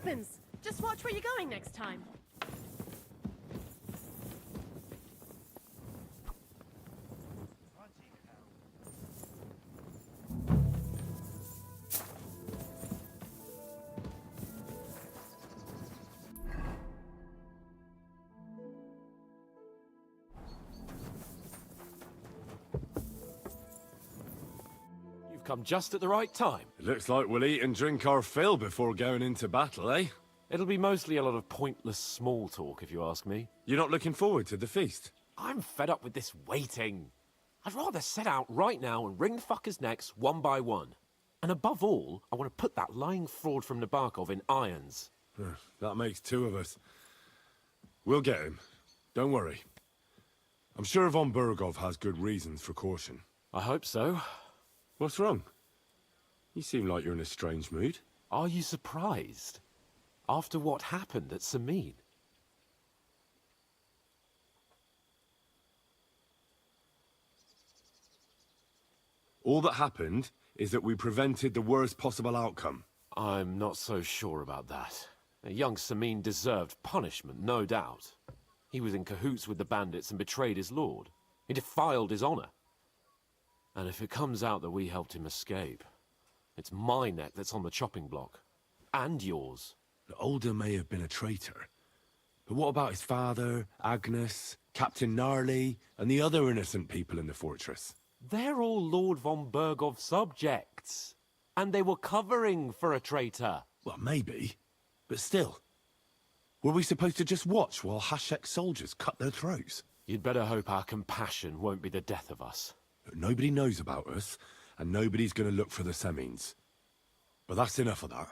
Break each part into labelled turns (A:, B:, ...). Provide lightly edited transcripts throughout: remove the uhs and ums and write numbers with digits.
A: happens. Just watch where you're going next time.
B: You've come just at the right time.
C: It looks like we'll eat and drink our fill before going into battle, eh?
B: It'll be mostly a lot of pointless small talk, if you ask me.
C: You're not looking forward to the feast?
B: I'm fed up with this waiting. I'd rather set out right now and wring fuckers' necks one by one. And above all, I want to put that lying fraud from Nabokov in irons.
C: That makes two of us. We'll get him. Don't worry. I'm sure von Burgov has good reasons for caution.
B: I hope so.
C: What's wrong? You seem like you're in a strange mood.
B: Are you surprised? After what happened at Samin?
C: All that happened is that we prevented the worst possible outcome.
B: I'm not so sure about that. Young Samin deserved punishment, no doubt. He was in cahoots with the bandits and betrayed his lord. He defiled his honor. And if it comes out that we helped him escape, it's my neck that's on the chopping block. And yours.
C: Older may have been a traitor. But what about his father, Agnes, Captain Gnarly, and the other innocent people in the fortress?
B: They're all Lord von Burgov's subjects. And they were covering for a traitor.
C: Well, maybe. But still. Were we supposed to just watch while Hashek's soldiers cut their throats?
B: You'd better hope our compassion won't be the death of us.
C: But nobody knows about us, and nobody's going to look for the Semines. But that's enough of that.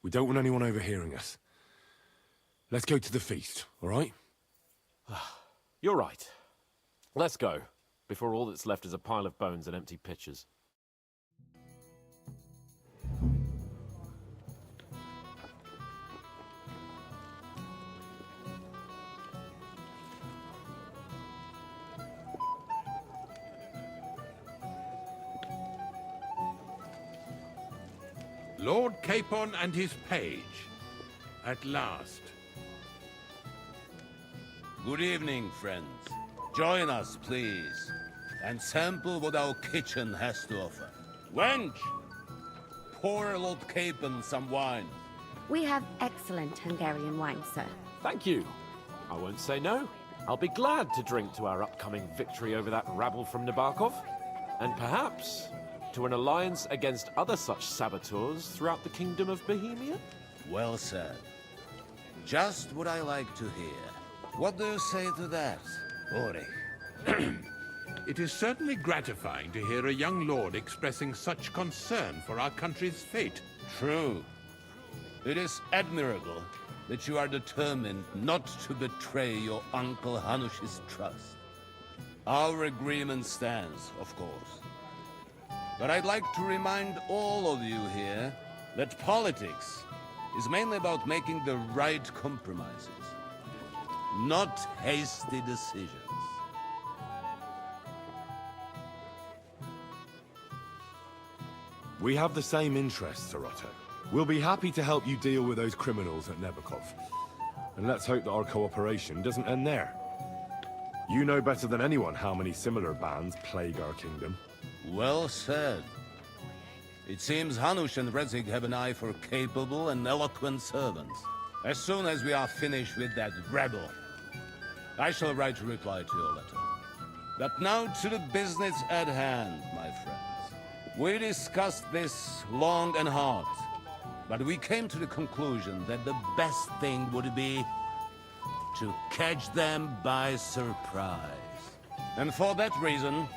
C: We don't want anyone overhearing us. Let's go to the feast, all right?
B: You're right. Let's go, before all that's left is a pile of bones and empty pitchers.
D: Lord Capon and his page. At last.
E: Good evening, friends. Join us, please, and sample what our kitchen has to offer. Wench! Pour Lord Capon some wine.
F: We have excellent Hungarian wine, sir.
B: Thank you. I won't say no. I'll be glad to drink to our upcoming victory over that rabble from Nabokov. And perhaps to an alliance against other such saboteurs throughout the kingdom of Bohemia?
E: Well said. Just what I like to hear. What do you say to that, Ulrich?
D: It is certainly gratifying to hear a young lord expressing such concern for our country's fate.
E: True. It is admirable that you are determined not to betray your Uncle Hanush's trust. Our agreement stands, of course. But I'd like to remind all of you here that politics is mainly about making the right compromises, not hasty decisions.
C: We have the same interests, Sarotto. We'll be happy to help you deal with those criminals at Nebokov. And let's hope that our cooperation doesn't end there. You know better than anyone how many similar bands plague our kingdom.
E: Well said. It seems Hanush and Rezig have an eye for capable and eloquent servants. As soon as we are finished with that rebel, I shall write a reply to your letter. But now to the business at hand, my friends. We discussed this long and hard, but we came to the conclusion that the best thing would be to catch them by surprise. And for that reason,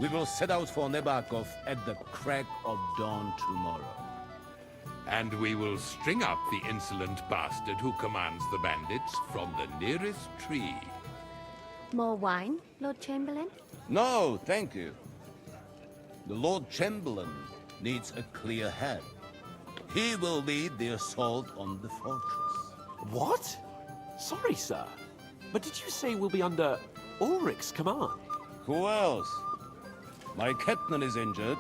E: we will set out for Nabokov at the crack of dawn tomorrow.
D: And we will string up the insolent bastard who commands the bandits from the nearest tree.
F: More wine, Lord Chamberlain?
E: No, thank you. The Lord Chamberlain needs a clear head. He will lead the assault on the fortress.
B: What? Sorry, sir. But did you say we'll be under Ulrich's command?
E: Who else? My captain is injured,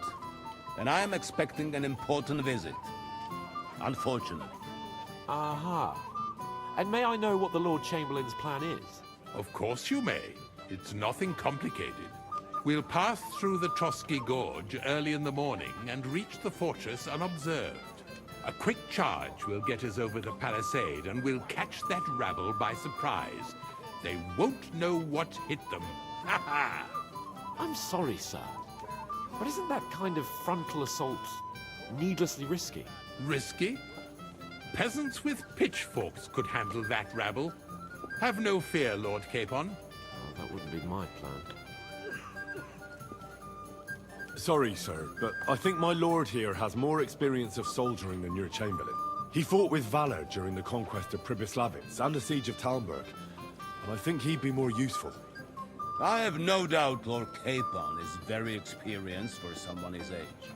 E: and I am expecting an important visit. Unfortunately.
B: Aha. And may I know what the Lord Chamberlain's plan is?
D: Of course you may. It's nothing complicated. We'll pass through the Trotsky Gorge early in the morning and reach the fortress unobserved. A quick charge will get us over the palisade, and we'll catch that rabble by surprise. They won't know what hit them. Ha ha!
B: I'm sorry, sir. But isn't that kind of frontal assault needlessly risky?
D: Risky? Peasants with pitchforks could handle that rabble. Have no fear, Lord Capon.
B: Well, that wouldn't be my plan.
C: Sorry, sir, but I think my lord here has more experience of soldiering than your Chamberlain. He fought with valor during the conquest of Pribyslavitz and the siege of Talmberg, and I think he'd be more useful.
E: I have no doubt Lord Capon is very experienced for someone his age.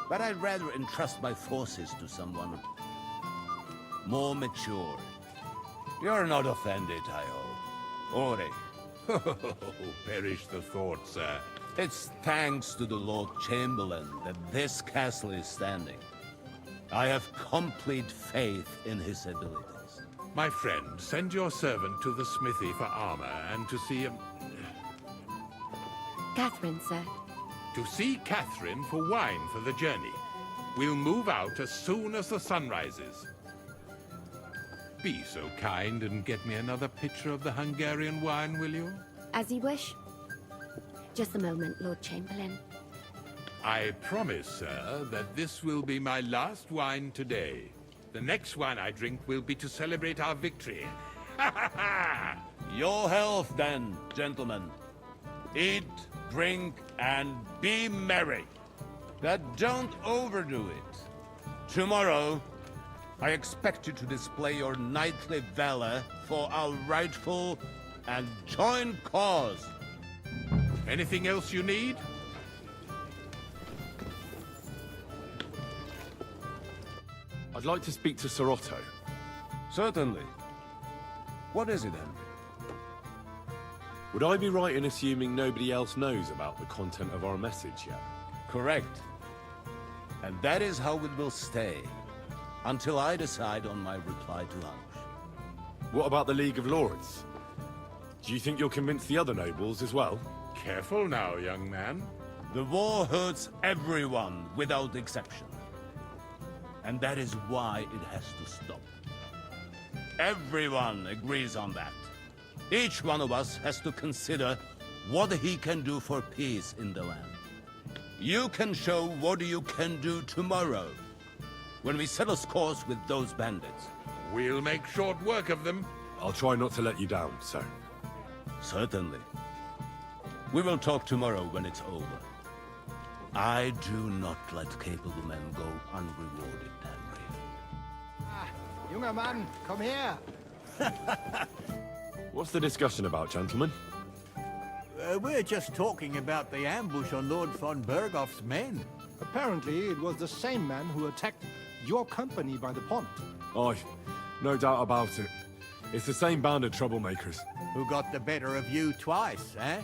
E: But I'd rather entrust my forces to someone more mature. You're not offended, I hope. Ore.
D: Oh, perish the thought, sir.
E: It's thanks to the Lord Chamberlain that this castle is standing. I have complete faith in his abilities.
D: My friend, send your servant to the smithy for armor and to see
F: Catherine, sir.
D: Catherine for wine for the journey. We'll move out as soon as the sun rises. Be so kind and get me another pitcher of the Hungarian wine, will you?
F: As you wish. Just a moment, Lord Chamberlain.
D: I promise, sir, that this will be my last wine today. The next wine I drink will be to celebrate our victory. Ha ha ha!
E: Your health, then, gentlemen. Eat, drink, and be merry. But don't overdo it. Tomorrow, I expect you to display your knightly valor for our rightful and joint cause.
D: Anything else you need?
C: I'd like to speak to Sir Otto.
E: Certainly. What is it, Henry?
C: Would I be right in assuming nobody else knows about the content of our message yet?
E: Correct. And that is how it will stay, until I decide on my reply to Hanush.
C: What about the League of Lords? Do you think you'll convince the other nobles as well?
D: Careful now, young man.
E: The war hurts everyone without exception. And that is why it has to stop. Everyone agrees on that. Each one of us has to consider what he can do for peace in the land. You can show what you can do tomorrow, when we settle scores with those bandits.
D: We'll make short work of them.
C: I'll try not to let you down, sir.
E: Certainly. We will talk tomorrow when it's over. I do not let capable men go unrewarded, Henry.
G: Junger Mann, komm her!
C: What's the discussion about, gentlemen?
H: We're just talking about the ambush on Lord von Bergoff's men.
G: Apparently, it was the same man who attacked your company by the pond.
C: Aye, no doubt about it. It's the same band of troublemakers.
H: Who got the better of you twice, eh?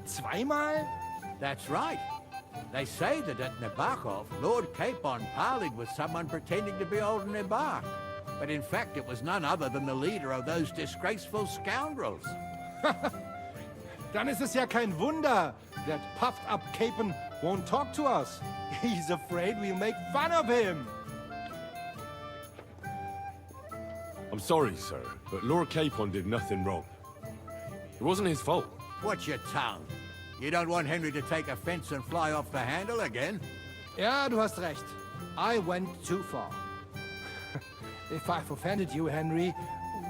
G: Zweimal?
H: That's right. They say that at Nabokov, Lord Capon parleyed with someone pretending to be old Nabark. But in fact, it was none other than the leader of those disgraceful scoundrels.
G: Dann ist es ja kein Wunder that puffed-up Capon won't talk to us. He's afraid we'll make fun of him.
C: I'm sorry, sir, but Lord Capon did nothing wrong. It wasn't his fault.
H: Watch your tongue. You don't want Henry to take offense and fly off the handle again.
G: Ja, du hast recht. I went too far. If I've offended you, Henry,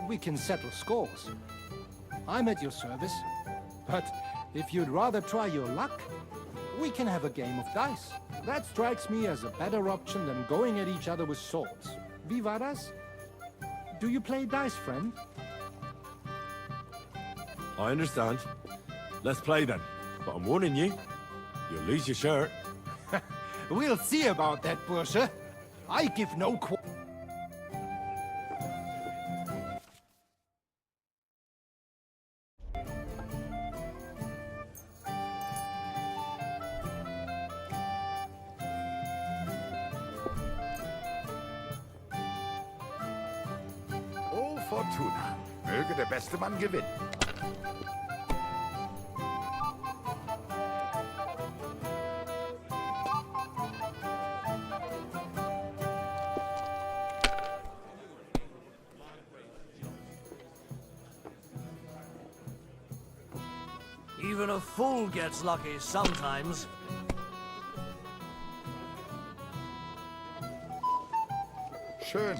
G: we can settle scores. I'm at your service. But if you'd rather try your luck, we can have a game of dice. That strikes me as a better option than going at each other with swords. Wie war das? Do you play dice, friend?
C: I understand. Let's play then. But I'm warning you, you'll lose your shirt.
G: We'll see about that, Bursche. I give no
I: Fortuna. Möge der beste Mann gewinnen.
J: Even a fool gets lucky sometimes.
I: Schön.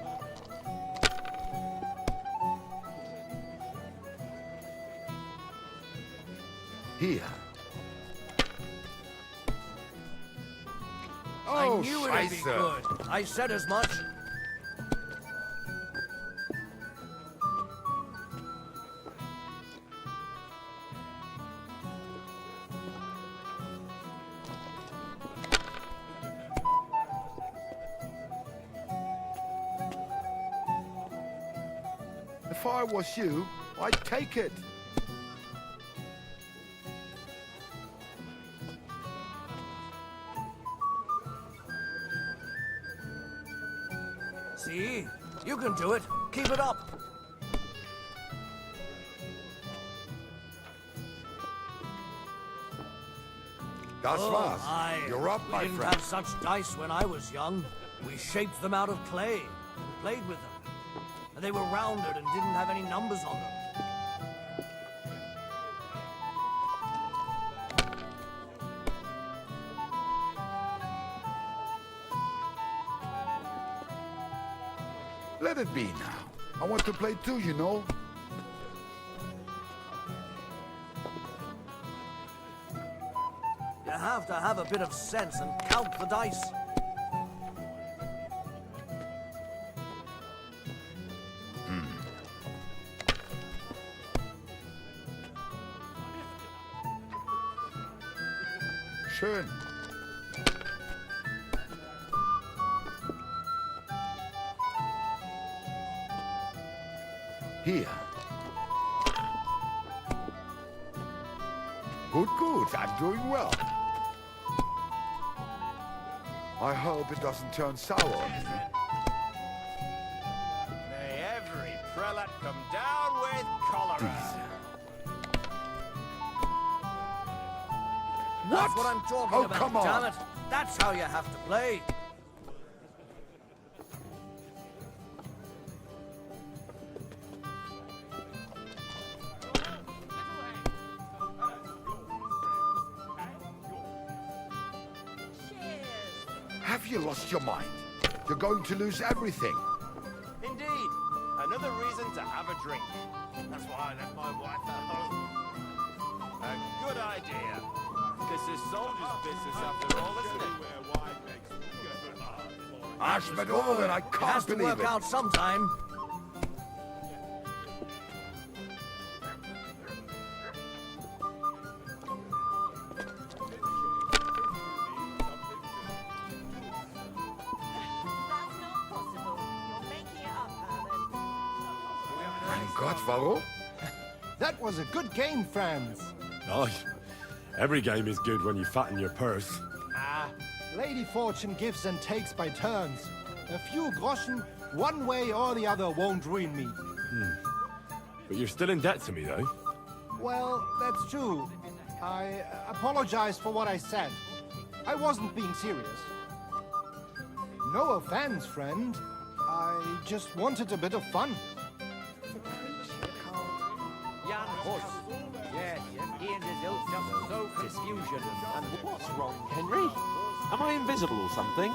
I: Hier.
J: I
I: Oh,
J: knew it'd be
I: Scheiße.
J: good. I said as much.
I: If I was you, I'd take it.
J: See? You can do it. Keep it up.
I: Das war's.
J: Aye.
I: You're up,
J: We
I: my
J: didn't
I: friend.
J: have such dice when I was young. We shaped them out of clay and played with them. And they were rounded and didn't have any numbers on them.
I: Let it be now. I want to play too, you know.
J: You have to have a bit of sense and count the dice.
I: Schön. Hier. Good. I'm doing well. I hope it doesn't turn sour on me.
K: May every prelate come down with cholera.
J: That's what I'm talking
I: Oh,
J: about,
I: come on.
J: damn it. That's how you have to play.
I: Have you lost your mind? You're going to lose everything.
K: Indeed. Another reason to have a drink. That's why I left my wife at home. A good idea. This is soldier's business after all, isn't it?
I: Ash met Oren, I
J: It has
I: can't
J: to
I: believe
J: work
I: it.
J: out sometime.
A: That's not possible. You're making it up, Herman.
I: Mein Gott, warum?
G: That was a good game, friends.
C: Oh, every game is good when you fatten your purse.
G: Lady Fortune gives and takes by turns. A few groschen, one way or the other, won't ruin me.
C: But you're still in debt to me, though.
G: Well, that's true. I apologize for what I said. I wasn't being serious. No offense, friend. I just wanted a bit of fun.
K: Jan Hus. Yes, he and his ilk just so confusion. And
B: What's wrong, Henry? Am I invisible or something?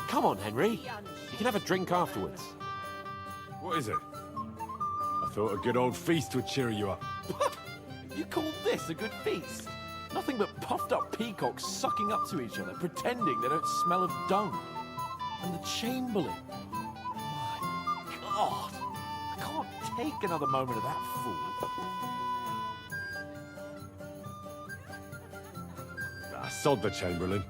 B: Come on, Henry. You can have a drink afterwards.
C: What is it? I thought a good old feast would cheer you up.
B: You call this a good feast? Nothing but puffed up peacocks sucking up to each other, pretending they don't smell of dung. And the Chamberlain. My God. I can't take another moment of that fool.
C: Sod the Chamberlain.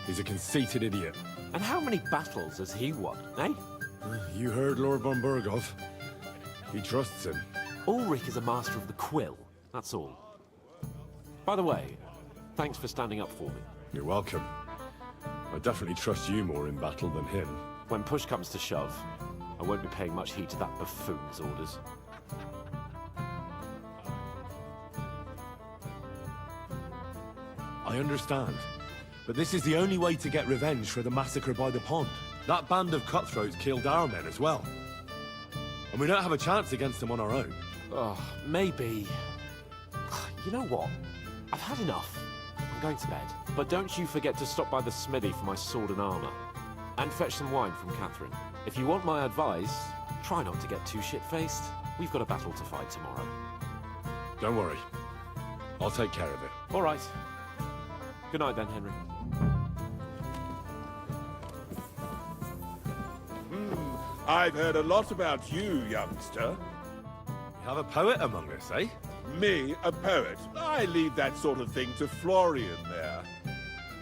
C: He's a conceited idiot.
B: And how many battles has he won, eh?
C: You heard Lord von Burgov. He trusts him.
B: Ulrich is a master of the quill, that's all. By the way, thanks for standing up for me.
C: You're welcome. I definitely trust you more in battle than him.
B: When push comes to shove, I won't be paying much heed to that buffoon's orders.
C: I understand. But this is the only way to get revenge for the massacre by the pond. That band of cutthroats killed our men as well. And we don't have a chance against them on our own.
B: Oh, maybe... You know what? I've had enough. I'm going to bed. But don't you forget to stop by the smithy for my sword and armor. And fetch some wine from Catherine. If you want my advice, try not to get too shit-faced. We've got a battle to fight tomorrow.
C: Don't worry. I'll take care of it.
B: All right. Good night then, Henry.
L: I've heard a lot about you, youngster.
C: You have a poet among us, eh?
L: Me, a poet. I leave that sort of thing to Florian there.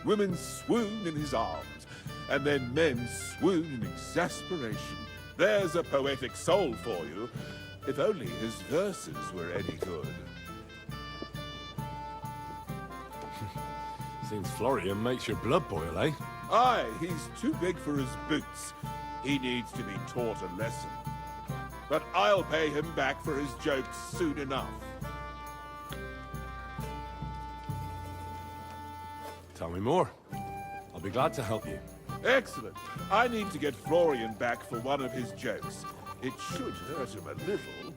L: Women swoon in his arms, and then men swoon in exasperation. There's a poetic soul for you, if only his verses were any good.
C: Seems Florian makes your blood boil, eh?
L: Aye, he's too big for his boots. He needs to be taught a lesson. But I'll pay him back for his jokes soon enough.
C: Tell me more. I'll be glad to help you.
L: Excellent. I need to get Florian back for one of his jokes. It should hurt him a little.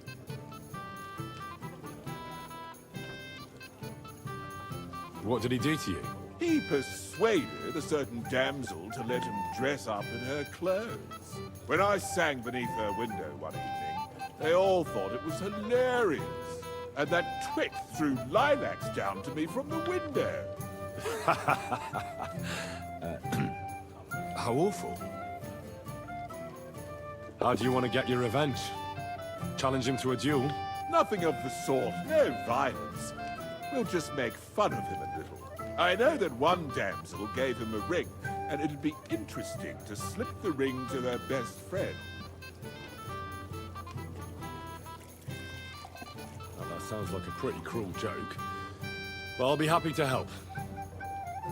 C: What did he do to you?
L: He persuaded a certain damsel to let him dress up in her clothes. When I sang beneath her window one evening, they all thought it was hilarious. And that twit threw lilacs down to me from the window.
C: How awful. How do you want to get your revenge? Challenge him to a duel?
L: Nothing of the sort. No violence. We'll just make fun of him a little. I know that one damsel gave him a ring, and it'd be interesting to slip the ring to her best friend.
C: Well, that sounds like a pretty cruel joke. But I'll be happy to help.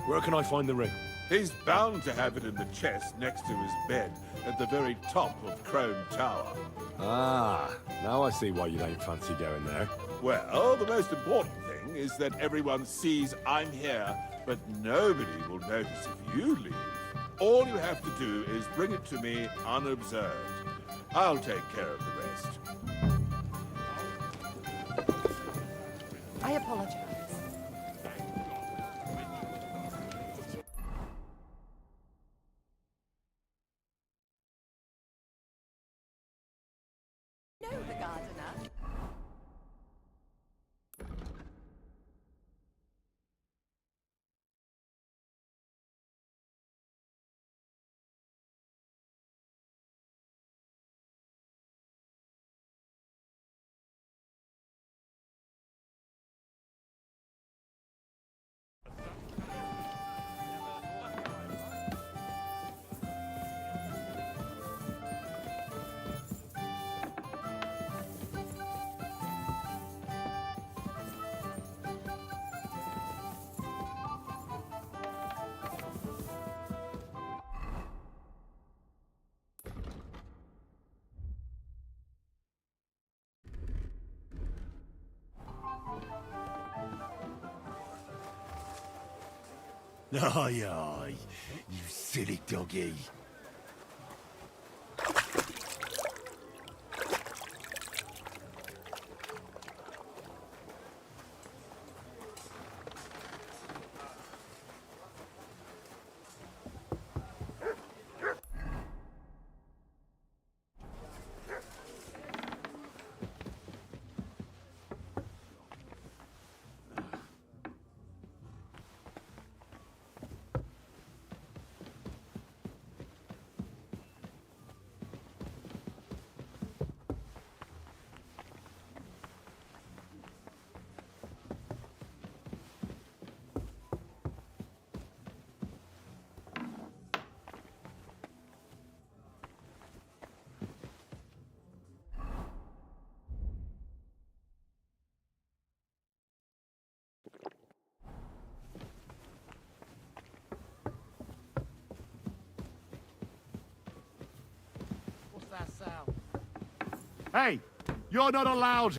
C: Where can I find the ring?
L: He's bound to have it in the chest next to his bed at the very top of Crone Tower.
C: Ah, now I see why you don't fancy going there.
L: Well, the most important thing is that everyone sees I'm here, but nobody will notice if you leave. All you have to do is bring it to me unobserved. I'll take care of the rest.
A: I apologize. Know the gardener?
I: Aye, aye, you silly doggy.
J: What's that sound?
I: Hey, you're not allowed.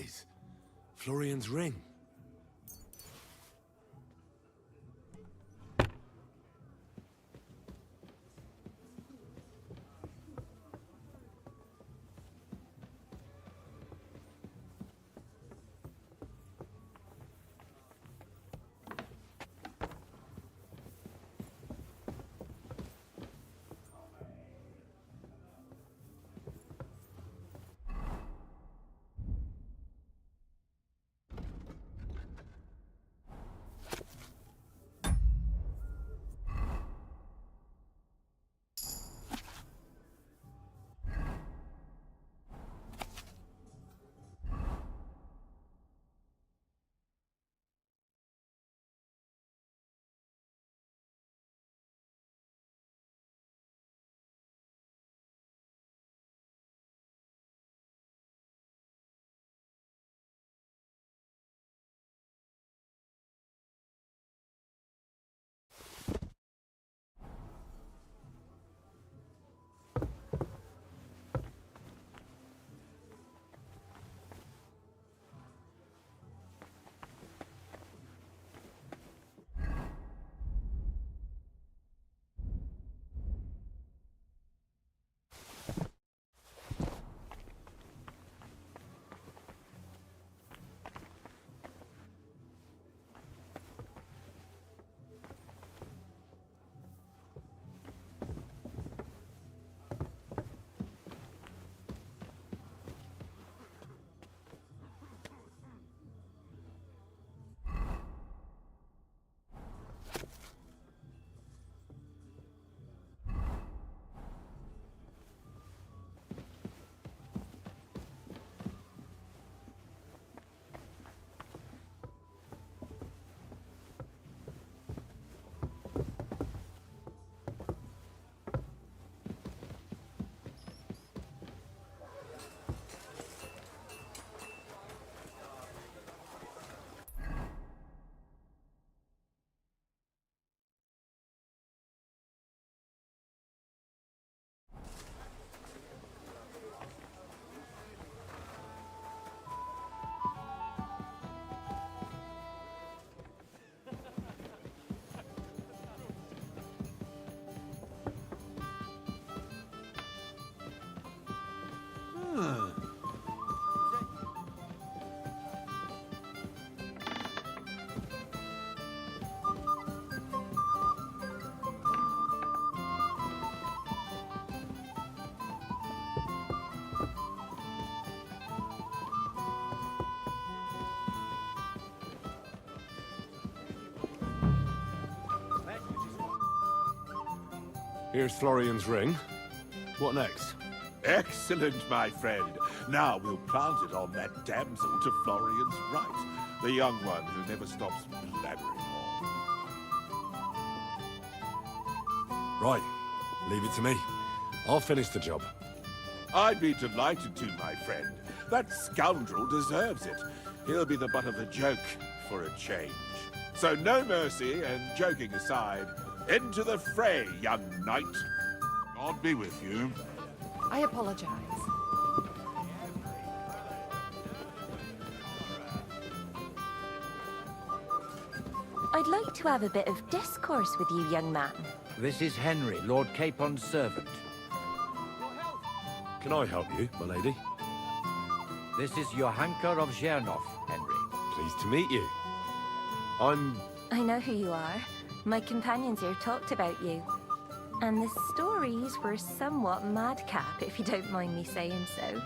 C: is. Florian's ring. Here's Florian's ring. What next?
L: Excellent, my friend. Now we'll plant it on that damsel to Florian's right. The young one who never stops blabbering on.
C: Right. Leave it to me. I'll finish the job.
L: I'd be delighted to, my friend. That scoundrel deserves it. He'll be the butt of a joke for a change. So no mercy, and joking aside, into the fray, young knight. God be with you.
A: I apologize.
M: I'd like to have a bit of discourse with you, young man.
H: This is Henry, Lord Capon's servant.
C: Can I help you, my lady?
H: This is Johanka of Zhernov, Henry.
C: Pleased to meet you.
M: I know who you are. My companions here talked about you. And the stories were somewhat madcap, if you don't mind me saying so.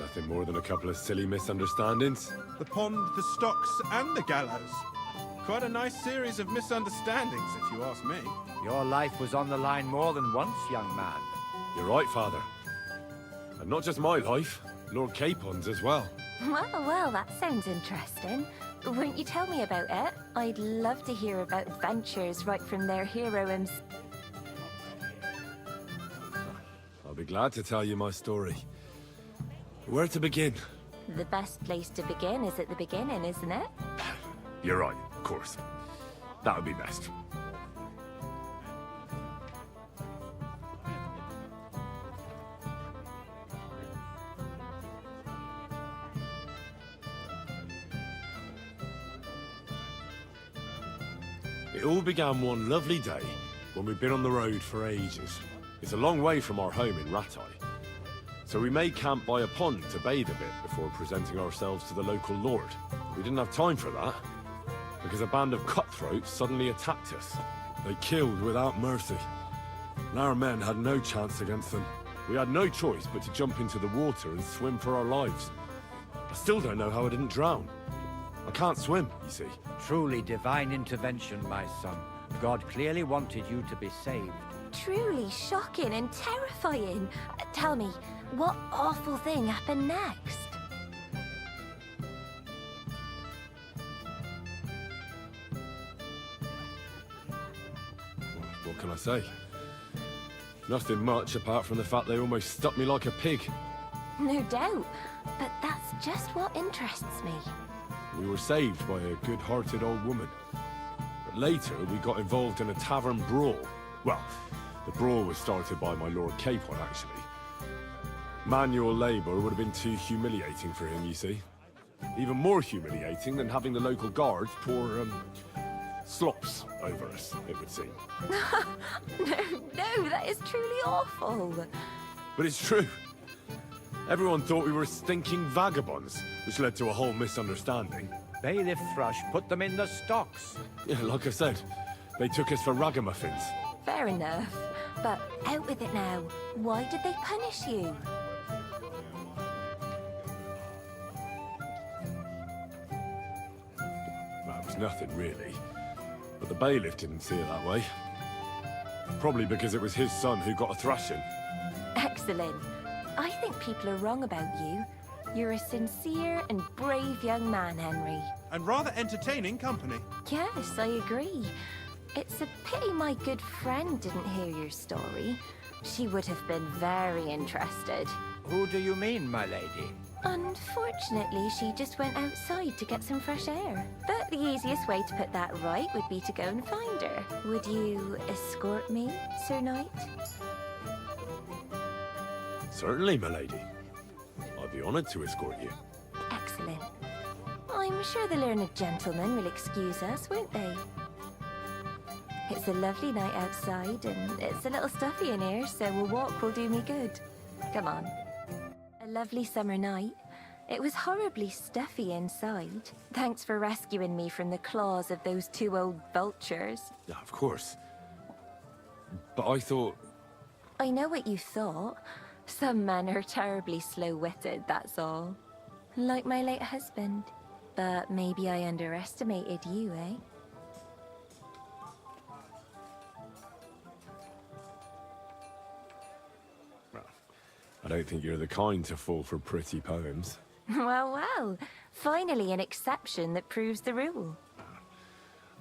C: Nothing more than a couple of silly misunderstandings.
K: The pond, the stocks, and the gallows. Quite a nice series of misunderstandings, if you ask me.
H: Your life was on the line more than once, young man.
C: You're right, Father. And not just my life, Lord Capon's as well.
M: Well, that sounds interesting. Won't you tell me about it? I'd love to hear about adventures right from their hero himself.
C: I'll be glad to tell you my story. Where to begin?
M: The best place to begin is at the beginning, isn't it?
C: You're right, of course. That would be best. It all began one lovely day when we'd been on the road for ages. It's a long way from our home in Ratai. So we made camp by a pond to bathe a bit before presenting ourselves to the local lord. We didn't have time for that, because a band of cutthroats suddenly attacked us. They killed without mercy, and our men had no chance against them. We had no choice but to jump into the water and swim for our lives. I still don't know how I didn't drown. I can't swim, you see.
N: Truly divine intervention, my son. God clearly wanted you to be saved.
M: Truly shocking and terrifying. Tell me, what awful thing happened next?
C: What can I say? Nothing much apart from the fact they almost stuck me like a pig.
M: No doubt, but that's just what interests me.
C: We were saved by a good-hearted old woman. But later, we got involved in a tavern brawl. Well, the brawl was started by my Lord Capon, actually. Manual labor would have been too humiliating for him, you see. Even more humiliating than having the local guards pour, slops over us, it would seem.
M: No, that is truly awful.
C: But it's true. Everyone thought we were stinking vagabonds, which led to a whole misunderstanding.
N: Bailiff Thrush put them in the stocks.
C: Yeah, like I said, they took us for ragamuffins.
M: Fair enough. But out with it now. Why did they punish you?
C: That was nothing, really. But the bailiff didn't see it that way. Probably because it was his son who got a thrashing.
M: Excellent. I think people are wrong about you. You're a sincere and brave young man, Henry.
O: And rather entertaining company.
M: Yes, I agree. It's a pity my good friend didn't hear your story. She would have been very interested.
N: Who do you mean, my lady?
M: Unfortunately, she just went outside to get some fresh air. But the easiest way to put that right would be to go and find her. Would you escort me, Sir Knight?
C: Certainly, my lady. I'd be honored to escort you.
M: Excellent. I'm sure the learned gentlemen will excuse us, won't they? It's a lovely night outside, and it's a little stuffy in here, so a walk will do me good. Come on. A lovely summer night. It was horribly stuffy inside. Thanks for rescuing me from the claws of those two old vultures.
C: Yeah, of course. But I thought...
M: I know what you thought. Some men are terribly slow-witted, that's all. Like my late husband. But maybe I underestimated you, eh?
C: I don't think you're the kind to fall for pretty poems.
M: Well. Finally an exception that proves the rule.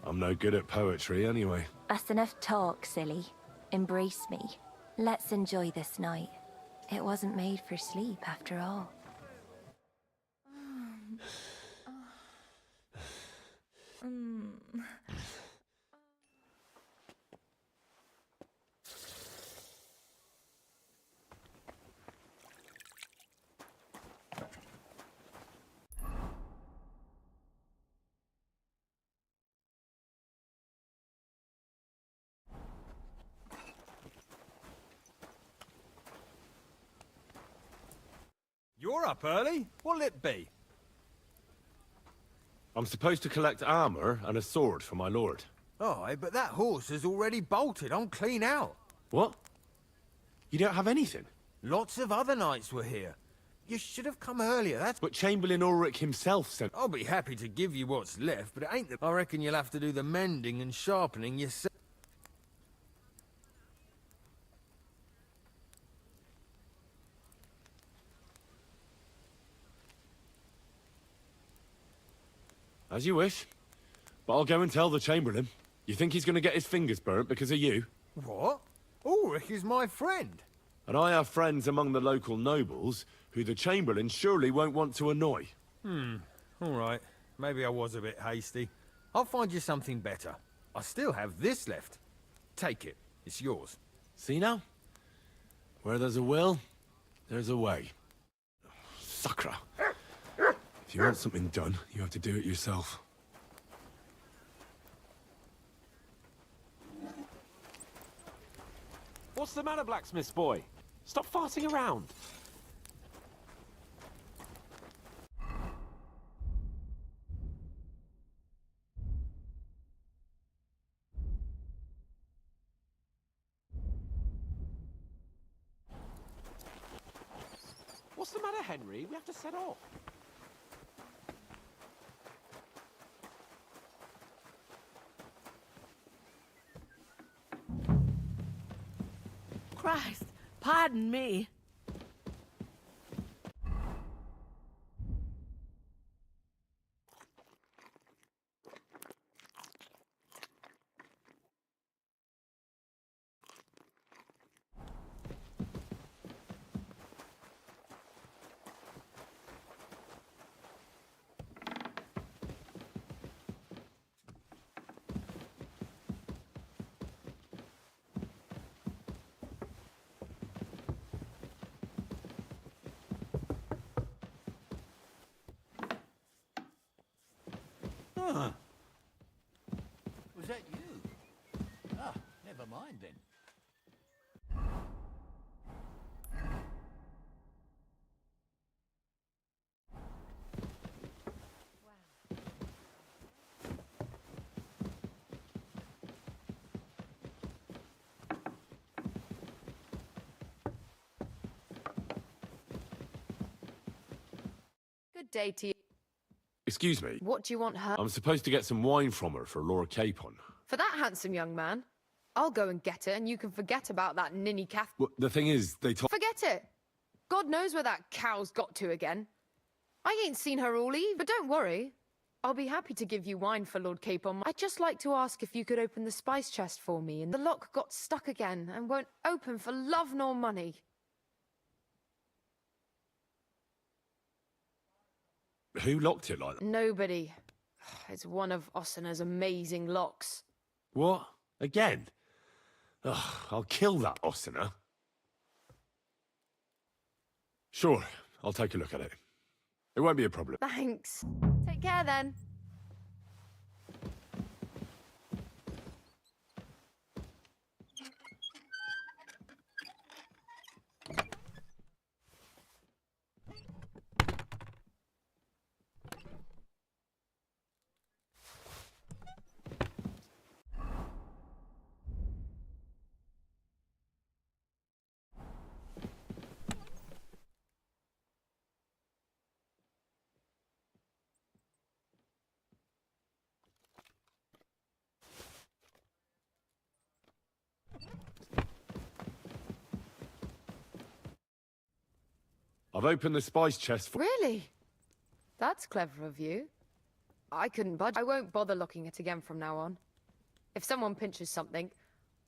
C: I'm no good at poetry anyway.
M: That's enough talk, silly. Embrace me. Let's enjoy this night. It wasn't made for sleep, after all.
O: You're up early. What'll it be?
C: I'm supposed to collect armor and a sword for my lord.
J: Aye, but that horse is already bolted. I'm clean out.
C: What? You don't have anything?
J: Lots of other knights were here. You should have come earlier, that's...
C: But Chamberlain Ulrich himself said...
J: I'll be happy to give you what's left, but it ain't the... I reckon you'll have to do the mending and sharpening yourself.
C: As you wish. But I'll go and tell the Chamberlain. You think he's going to get his fingers burnt because of you?
J: What? Ulrich is my friend.
C: And I have friends among the local nobles who the Chamberlain surely won't want to annoy.
J: All right. Maybe I was a bit hasty. I'll find you something better. I still have this left. Take it. It's yours.
C: See now? Where there's a will, there's a way. Sacra. If you want something done, you have to do it yourself.
B: What's the matter, blacksmith's boy? Stop farting around. What's the matter, Henry? We have to set off.
A: Christ, pardon me.
H: Huh. Was that you? Ah, never mind then.
P: Good day to you.
C: Excuse me.
P: What do you want her?
C: I'm supposed to get some wine from her for Laura Capon.
P: For that handsome young man? I'll go and get it, and you can forget about that ninny Kath.
C: Well, the thing is, they told...
P: Forget it! God knows where that cow's got to again. I ain't seen her all eve, but don't worry. I'll be happy to give you wine for Lord Capon. I'd just like to ask if you could open the spice chest for me, and the lock got stuck again, and won't open for love nor money.
C: Who locked it like that?
P: Nobody. It's one of Ossina's amazing locks.
C: What? Again? Ugh, I'll kill that Ossina. Sure, I'll take a look at it. It won't be a problem.
P: Thanks. Take care then.
C: I've opened the spice chest for...
P: Really? That's clever of you. I couldn't budge. I won't bother locking it again from now on. If someone pinches something,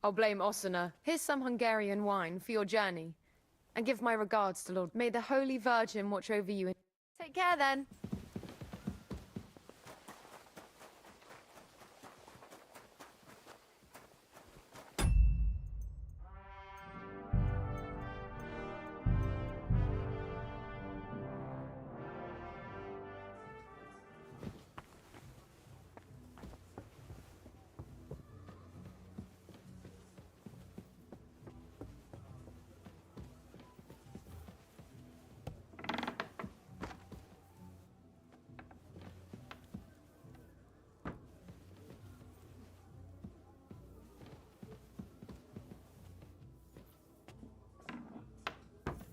P: I'll blame Ossina. Here's some Hungarian wine for your journey. And give my regards to Lord. May the Holy Virgin watch over you. Take care then.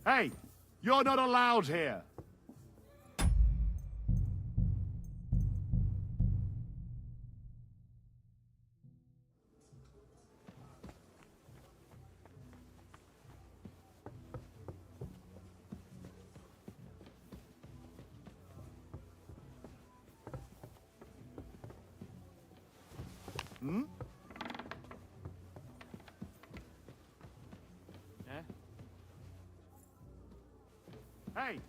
C: Hey! You're not allowed here! Hmm? Hey,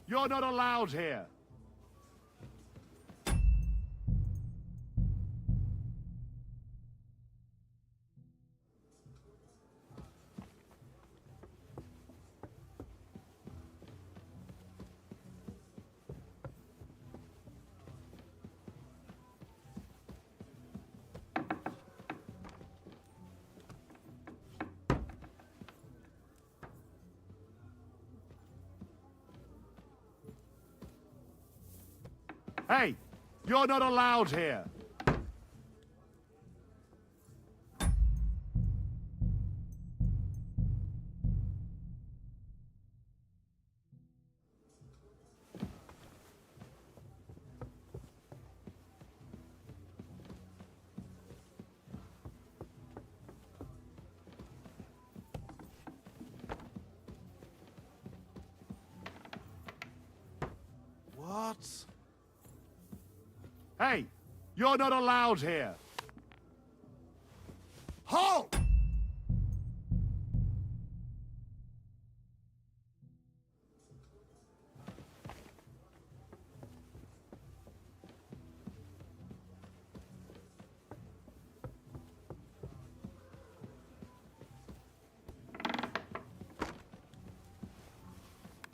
C: you're not allowed here. Hey, you're not allowed here.
K: What?
C: Hey, you're not allowed here.
K: Halt!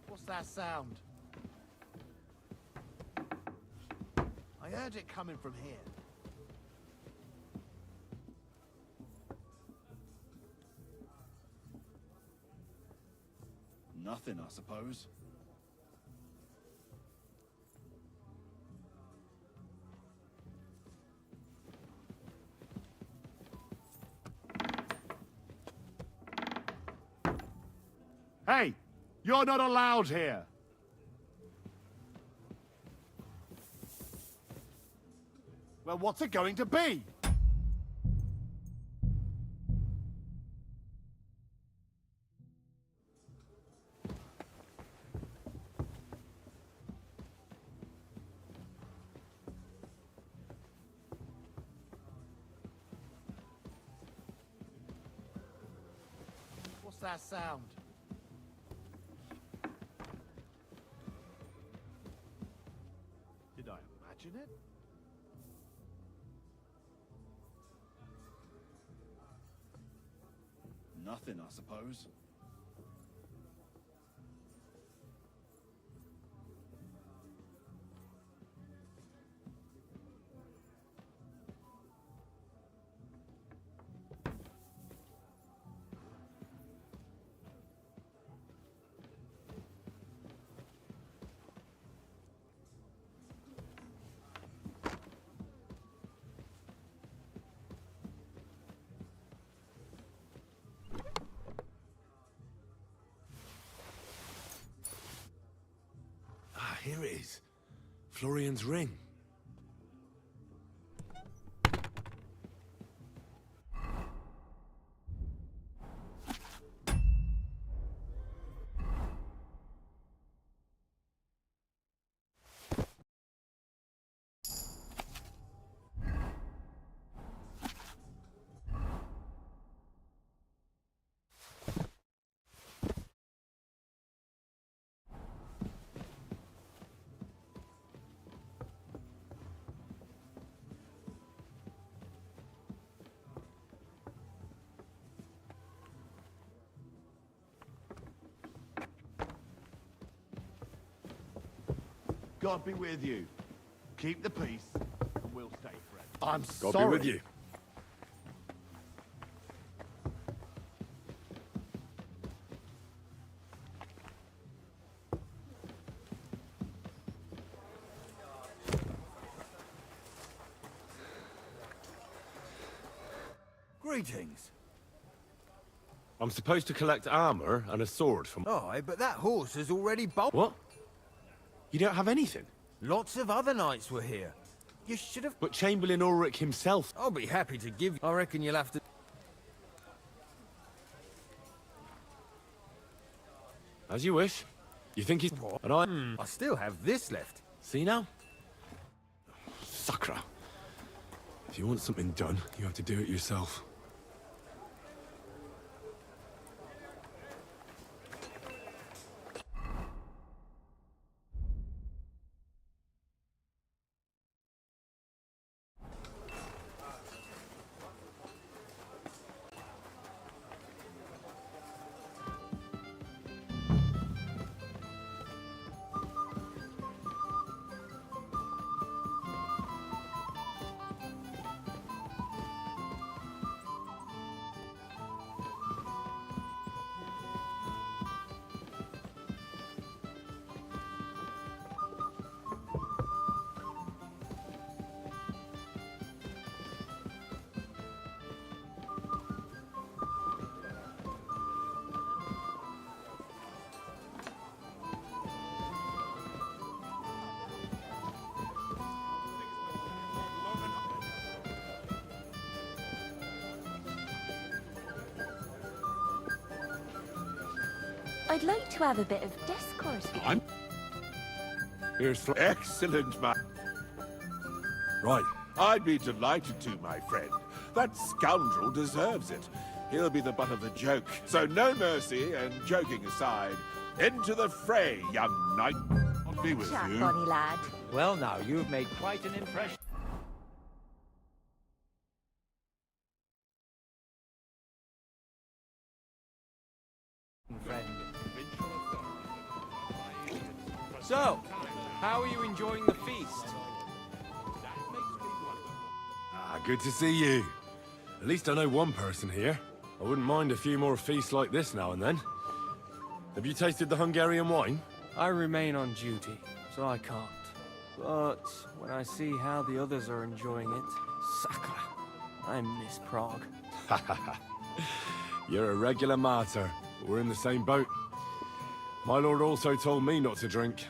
K: What's that sound? I heard it coming from here.
Q: Nothing, I suppose.
C: Hey, you're not allowed here.
K: Well, what's it going to be? What's that sound? Did I imagine it?
Q: Nothing, I suppose.
C: Here it is. Florian's ring.
K: God be with you. Keep the peace, and we'll stay friends.
C: I'm
K: sorry.
C: God be with you.
J: Greetings.
C: I'm supposed to collect armor and a sword from...
J: Aye, but that horse has already bolted.
C: What? You don't have anything?
J: Lots of other knights were here. You should have...
C: But Chamberlain Ulrich himself...
J: I'll be happy to give you... I reckon you'll have to...
C: As you wish. You think he's...
J: What?
C: And I...
J: I still have this left.
C: See now? Sacra. If you want something done, you have to do it yourself.
M: I'd like to have a bit of discourse with you.
L: Here's for excellent, man.
C: Right.
L: I'd be delighted to, my friend. That scoundrel deserves it. He'll be the butt of the joke. So no mercy, and joking aside, into the fray, young knight. I'll be with
M: Chat,
L: you.
M: bonny lad.
N: Well now, you've made quite an impression. Friend.
K: So, how are you enjoying the feast?
C: Good to see you. At least I know one person here. I wouldn't mind a few more feasts like this now and then. Have you tasted the Hungarian wine?
K: I remain on duty, so I can't. But when I see how the others are enjoying it, sakra, I miss Prague.
C: You're a regular martyr. We're in the same boat. My lord also told me not to drink.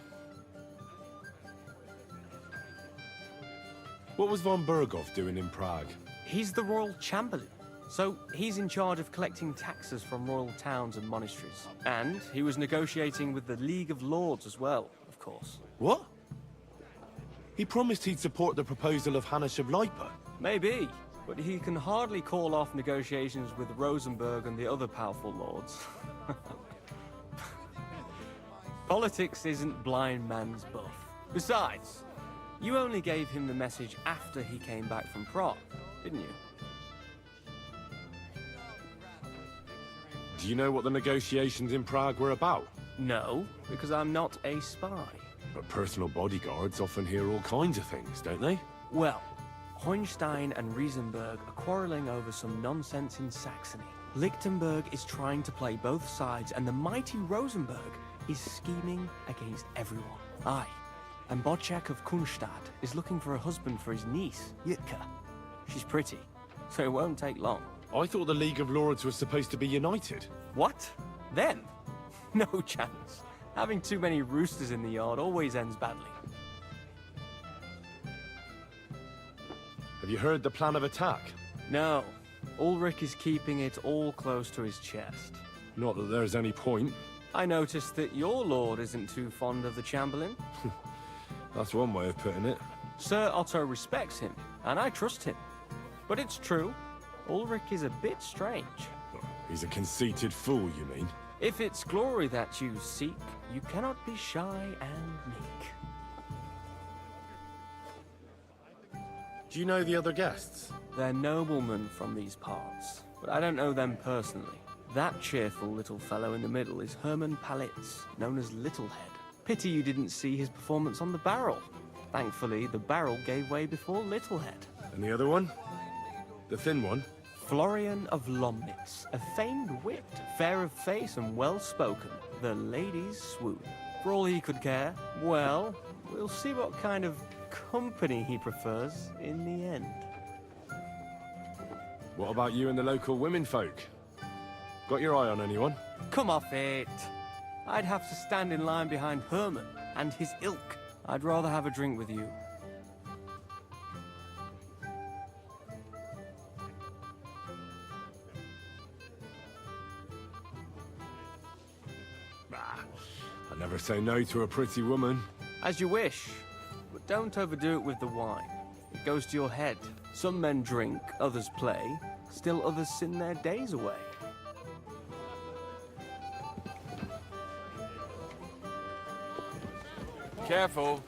C: What was von Berghoff doing in Prague?
K: He's the royal chamberlain, so he's in charge of collecting taxes from royal towns and monasteries. And he was negotiating with the League of Lords as well, of course.
C: What? He promised he'd support the proposal of Hannes of Lipa.
K: Maybe, but he can hardly call off negotiations with Rosenberg and the other powerful lords. Politics isn't blind man's buff. Besides, you only gave him the message after he came back from Prague, didn't you?
C: Do you know what the negotiations in Prague were about?
K: No, because I'm not a spy.
C: But personal bodyguards often hear all kinds of things, don't they?
K: Well, Hohenstein and Riesenberg are quarreling over some nonsense in Saxony. Lichtenberg is trying to play both sides, and the mighty Rosenberg is scheming against everyone. Aye, and Bocek of Kunstadt is looking for a husband for his niece, Yitka. She's pretty, so it won't take long.
C: I thought the League of Lords was supposed to be united.
K: What? Them? No chance. Having too many roosters in the yard always ends badly.
C: Have you heard the plan of attack?
K: No. Ulrich is keeping it all close to his chest.
C: Not that there's any point.
K: I noticed that your lord isn't too fond of the Chamberlain.
C: That's one way of putting it.
K: Sir Otto respects him, and I trust him. But it's true, Ulrich is a bit strange.
C: He's a conceited fool, you mean?
K: If it's glory that you seek, you cannot be shy and meek.
C: Do you know the other guests?
K: They're noblemen from these parts, but I don't know them personally. That cheerful little fellow in the middle is Hermann Palitz, known as Littlehead. Pity you didn't see his performance on the barrel. Thankfully, the barrel gave way before Littlehead.
C: And the other one? The thin one?
K: Florian of Lomnitz, a famed wit, fair of face and well-spoken. The ladies swoon. For all he could care, well, we'll see what kind of company he prefers in the end.
C: What about you and the local women folk? Got your eye on anyone?
K: Come off it. I'd have to stand in line behind Herman and his ilk. I'd rather have a drink with you.
C: I never say no to a pretty woman.
K: As you wish, but don't overdo it with the wine. It goes to your head. Some men drink, others play, still others sin their days away. Careful.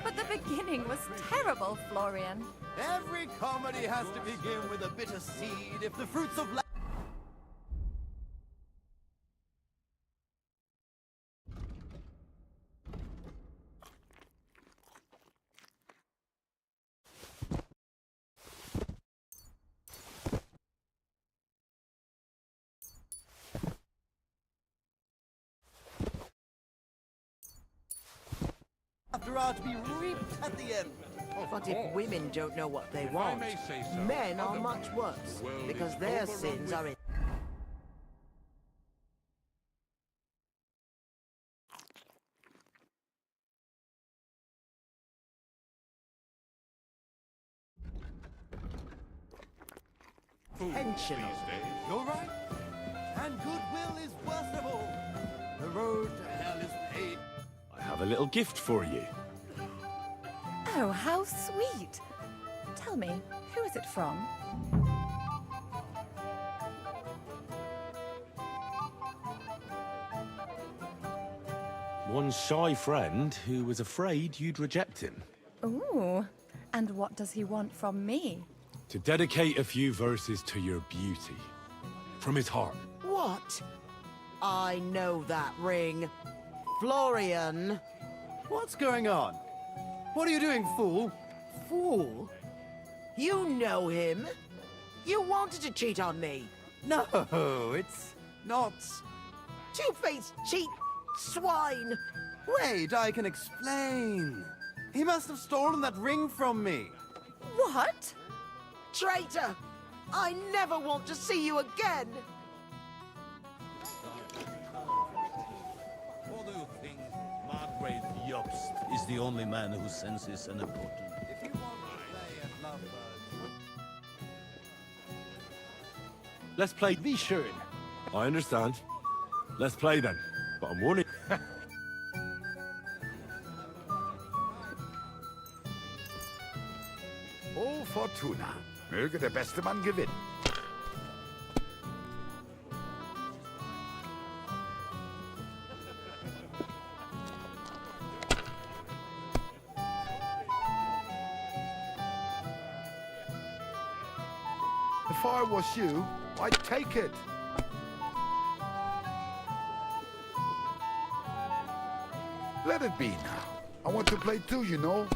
A: But the beginning was terrible, Florian.
R: Every comedy has to begin with a bitter seed if the fruits of life... after are to be reaped at the end.
A: But if women don't know what they
D: If I
A: want,
D: may say so,
A: men are
D: other
A: much
D: people,
A: worse,
D: the world
A: because
D: is
A: their
D: overrun
A: sins
D: with-
A: are in...
R: conventional. You're right. And goodwill is worst of all. The road to hell is paved.
C: I have a little gift for you.
S: Oh, how sweet. Tell me, who is it from?
C: One shy friend who was afraid you'd reject him.
S: Ooh, and what does he want from me?
C: To dedicate a few verses to your beauty. From his heart.
A: What? I know that ring. Florian.
R: What's going on? What are you doing, fool?
A: Fool? You know him. You wanted to cheat on me.
R: No, it's not.
A: Two-faced cheat swine.
R: Wait, I can explain. He must have stolen that ring from me.
S: What?
A: Traitor! I never want to see you again!
E: What do you think? Margrave Jobst is the only man whose senses are important.
R: If you want to play at Lovebirds...
C: Let's play.
G: Wie schön.
C: I understand. Let's play then. But I'm warning.
I: Oh, Fortuna. Möge der beste Mann gewinnen. If I was you, I'd take it. Let it be now. I want to play too, you know.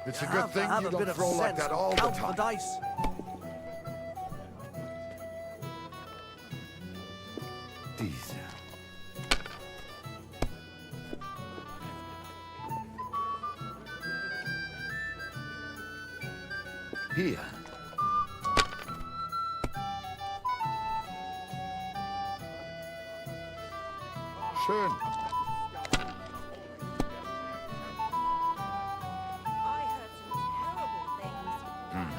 I: It's a good thing you don't throw like that all the time.
R: dice.
I: Diese. Hier. Schön.
A: I heard some terrible things.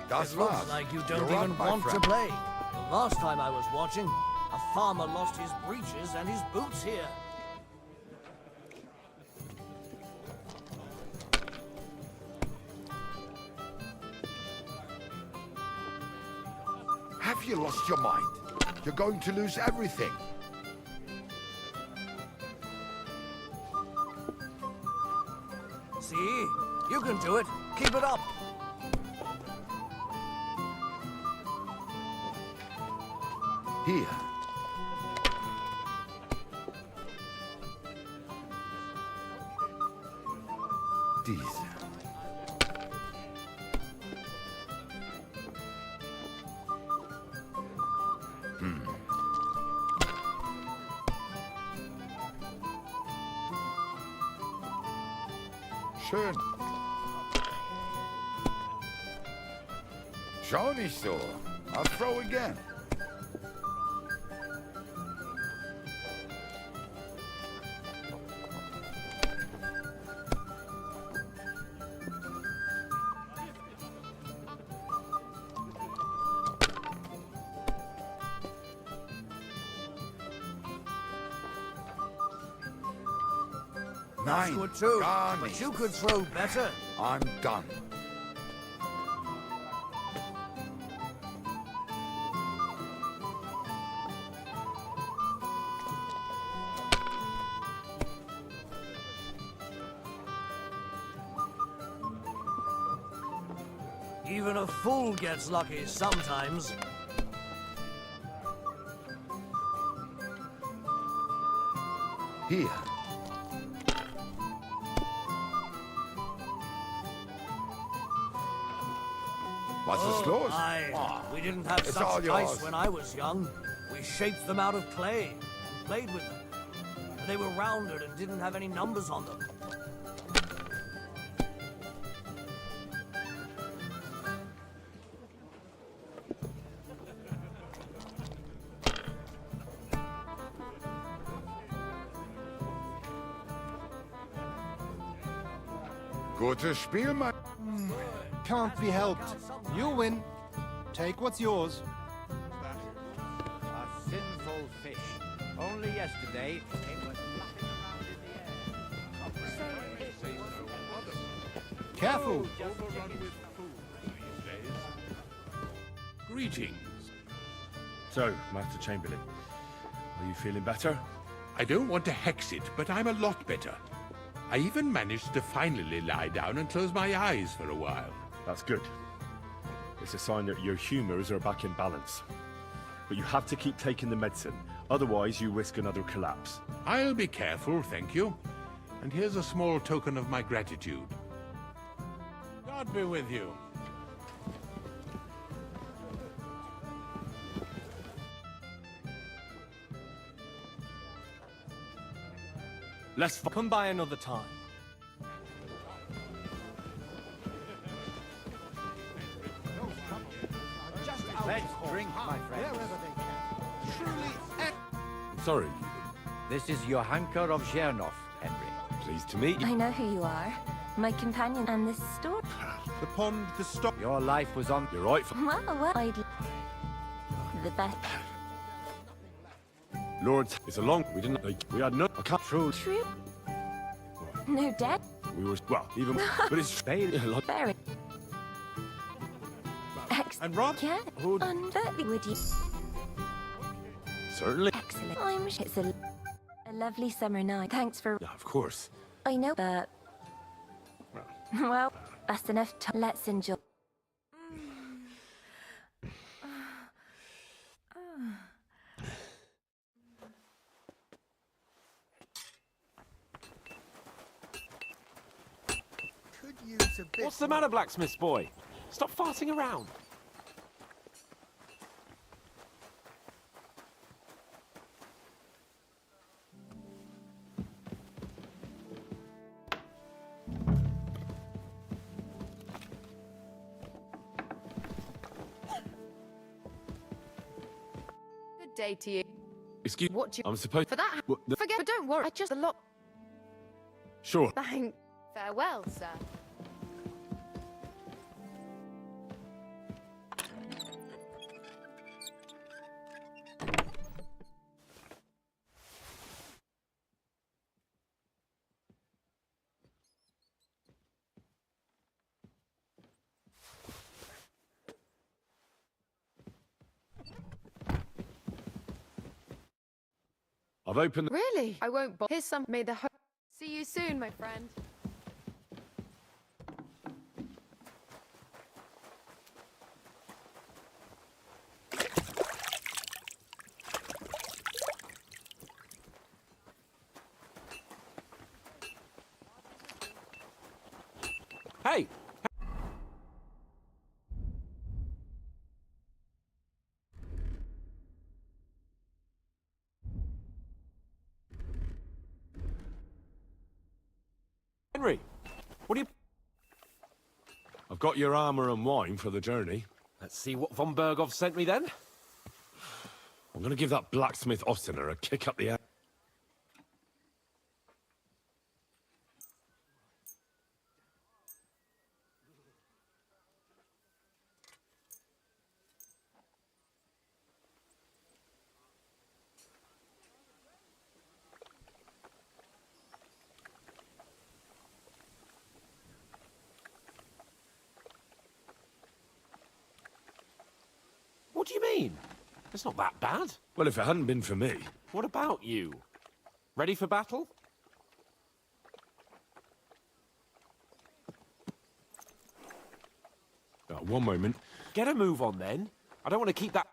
I: Das
R: It looks
I: war's.
R: like you
I: You're
R: don't
I: up,
R: even
I: my
R: want to
I: friend.
R: play. The last time I was watching, a farmer lost his breeches and his boots here.
I: Have you lost your mind? You're going to lose everything.
R: See? You can do it. Keep it up.
I: Hier. Diese. Schön. Schau nicht so. I'll throw again.
R: That's
I: Nein,
R: good too,
I: gar
R: but
I: nicht.
R: you could throw better.
I: I'm done.
R: Even a fool gets lucky sometimes.
I: Hier. Was ist los?
R: We didn't have
I: It's all
R: such dice
I: yours.
R: when I was young. We shaped them out of clay and played with them. And they were rounded and didn't have any numbers on them.
I: Gutes Spiel, mein...
G: Can't be helped. You win. Take what's yours.
N: A sinful fish. Only yesterday, it was flapping around in the air.
G: Careful.
D: Overrun with food these days. Greetings.
C: So, Master Chamberlain, are you feeling better?
D: I don't want to hex it, but I'm a lot better. I even managed to finally lie down and close my eyes for a while.
C: That's good. It's a sign that your humors are back in balance. But you have to keep taking the medicine, otherwise you risk another collapse.
D: I'll be careful, thank you. And here's a small token of my gratitude. God be with you.
C: Let's
R: come by another time.
N: Let's drink, my friends.
C: Sorry.
N: This is Johanka of Zhernov, Henry.
C: Pleased to meet you.
M: I know who you are. My companion and this store.
O: The pond, the stock.
N: Your life was on...
C: You're right.
M: Well, I'd... The best.
C: Lord, it's a long... We didn't... we had no... I can't... True.
M: True. No debt.
C: We were... Well, even... but it's...
M: Very.
O: And Rob?
M: Yeah. Unfairly would you?
C: Certainly.
M: Excellent. I'm sure it's a lovely summer night. Thanks for...
C: Yeah, of course.
M: I know, but... Well, that's enough time. Let's enjoy.
A: Could use a bit.
B: What's the matter, blacksmith's boy? Stop farting around.
P: Good day to you.
C: Excuse...
P: What do you...
C: I'm supposed...
P: For that...
C: What, the...
P: Forget... But don't worry. I just a lot...
C: Sure.
P: Thank... Farewell, sir.
C: I've opened...
P: Really? I won't bother. Here's some... May the... See you soon, my friend.
B: Hey! Henry, what do you...
C: I've got your armor and wine for the journey.
B: Let's see what von Berghoff sent me then.
C: I'm gonna give that blacksmith Ostener a kick up the ass.
B: What do you mean? It's not that bad.
C: Well, if it hadn't been for me...
B: What about you? Ready for battle?
C: One moment.
B: Get a move on then. I don't want to keep that...